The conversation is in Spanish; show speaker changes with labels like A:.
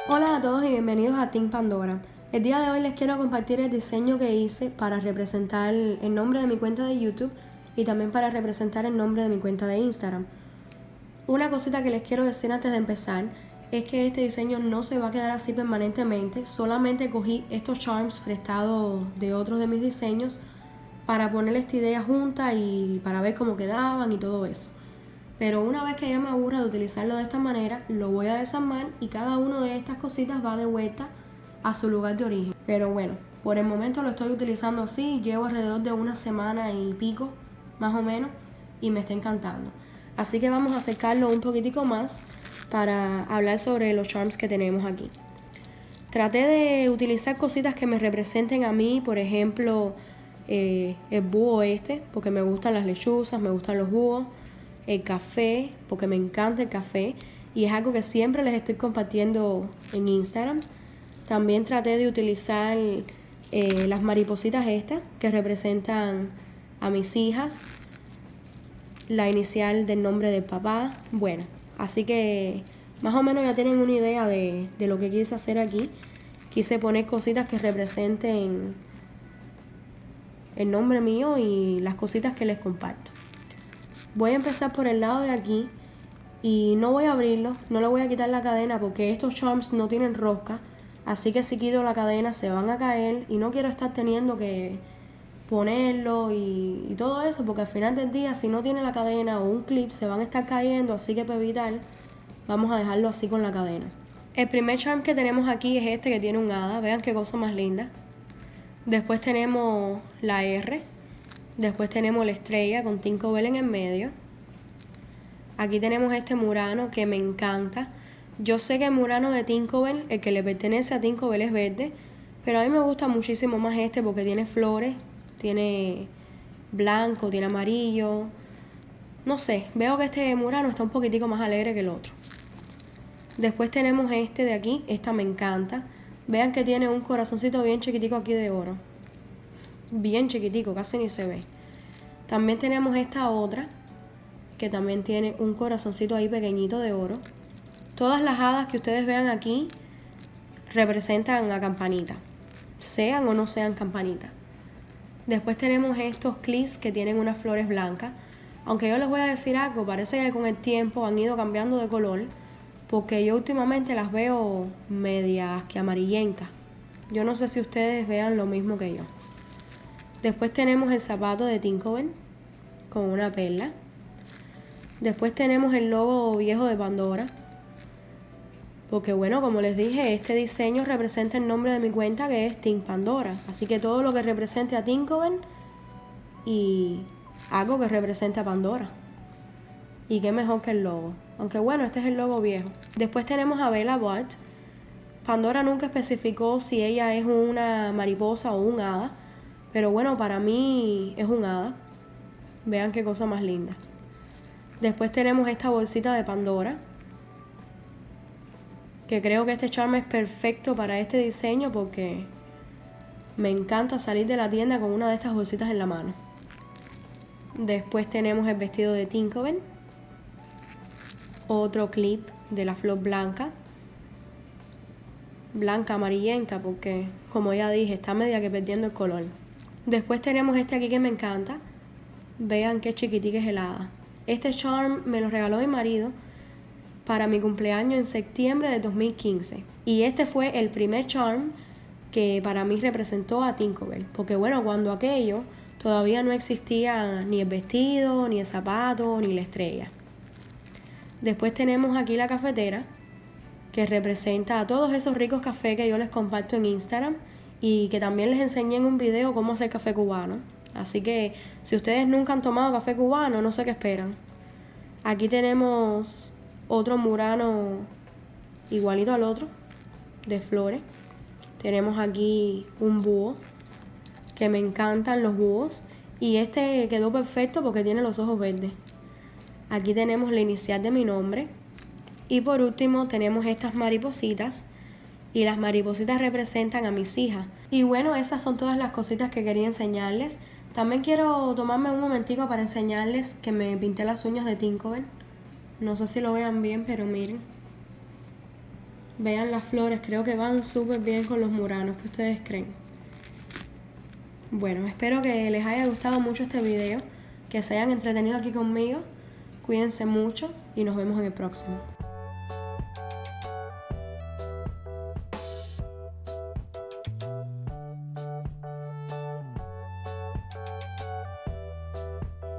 A: Hola a todos y bienvenidos a Team Pandora. El día de hoy les quiero compartir el diseño que hice para representar el nombre de mi cuenta de YouTube y también para representar el nombre de mi cuenta de Instagram. Una cosita que les quiero decir antes de empezar es que este diseño no se va a quedar así permanentemente, solamente cogí estos charms prestados de otros de mis diseños para poner esta idea junta y para ver cómo quedaban y todo eso. Pero una vez que ya me aburra de utilizarlo de esta manera, lo voy a desarmar y cada una de estas cositas va de vuelta a su lugar de origen. Pero bueno, por el momento lo estoy utilizando así, llevo alrededor de una semana y pico, más o menos, y me está encantando. Así que vamos a acercarlo un poquitico más para hablar sobre los charms que tenemos aquí. Traté de utilizar cositas que me representen a mí, por ejemplo, el búho porque me gustan las lechuzas, me gustan los búhos. El café, porque me encanta el café y es algo que siempre les estoy compartiendo en Instagram. También traté de utilizar las maripositas estas que representan a mis hijas, la inicial del nombre del papá. Bueno, así que más o menos ya tienen una idea de lo que quise hacer aquí. Quise poner cositas que representen el nombre mío y las cositas que les comparto. Voy a empezar por el lado de aquí y no voy a abrirlo, no le voy a quitar la cadena porque estos charms no tienen rosca, así que si quito la cadena se van a caer y no quiero estar teniendo que ponerlo y todo eso porque al final del día si no tiene la cadena o un clip se van a estar cayendo, así que para evitar vamos a dejarlo así con la cadena. El primer charm que tenemos aquí es este que tiene un hada, vean qué cosa más linda. Después tenemos la R. Después tenemos la estrella con Tinkerbell en el medio. Aquí tenemos este murano que me encanta. Yo sé que el murano de Tinkerbell, el que le pertenece a Tinkerbell, es verde, pero a mí me gusta muchísimo más este porque tiene flores, tiene blanco, tiene amarillo. No sé, veo que este murano está un poquitico más alegre que el otro. Después tenemos este de aquí, esta me encanta. Vean que tiene un corazoncito bien chiquitico aquí de oro. Bien chiquitico, casi ni se ve. También tenemos esta otra que también tiene un corazoncito ahí pequeñito de oro. Todas las hadas que ustedes vean aquí representan a campanita, sean o no sean campanita. Después tenemos estos clips que tienen unas flores blancas. Aunque yo les voy a decir algo, parece que con el tiempo han ido cambiando de color porque yo últimamente las veo medias que amarillentas. Yo no sé si ustedes vean lo mismo que yo. Después tenemos el zapato de Tinkerbell con una perla. Después tenemos el logo viejo de Pandora. Porque bueno, como les dije, este diseño representa el nombre de mi cuenta que es Team Pandora. Así que todo lo que represente a Tinkerbell y algo que represente a Pandora. Y qué mejor que el logo. Aunque bueno, este es el logo viejo. Después tenemos a Bella Bart. Pandora nunca especificó si ella es una mariposa o un hada. Pero bueno, para mí es un hada. Vean qué cosa más linda. Después tenemos esta bolsita de Pandora. Que creo que este charm es perfecto para este diseño porque me encanta salir de la tienda con una de estas bolsitas en la mano. Después tenemos el vestido de Tinkerbell. Otro clip de la flor blanca. Blanca amarillenta porque, como ya dije, está media que perdiendo el color. Después tenemos este aquí que me encanta. Vean qué chiquitica es el hada. Este charm me lo regaló mi marido para mi cumpleaños en septiembre de 2015. Y este fue el primer charm que para mí representó a Tinkerbell. Porque bueno, cuando aquello todavía no existía ni el vestido, ni el zapato, ni la estrella. Después tenemos aquí la cafetera que representa a todos esos ricos cafés que yo les comparto en Instagram y que también les enseñé en un video cómo hacer café cubano. Así que si ustedes nunca han tomado café cubano, no sé qué esperan. Aquí tenemos otro murano igualito al otro, de flores. Tenemos aquí un búho, que me encantan los búhos. Y este quedó perfecto porque tiene los ojos verdes. Aquí tenemos la inicial de mi nombre. Y por último tenemos estas maripositas. Y las maripositas representan a mis hijas. Y bueno, esas son todas las cositas que quería enseñarles. También quiero tomarme un momentico para enseñarles que me pinté las uñas de Tinkerbell. No sé si lo vean bien, pero miren. Vean las flores, creo que van súper bien con los muranos. ¿Qué ustedes creen? Bueno, espero que les haya gustado mucho este video, que se hayan entretenido aquí conmigo. Cuídense mucho y nos vemos en el próximo.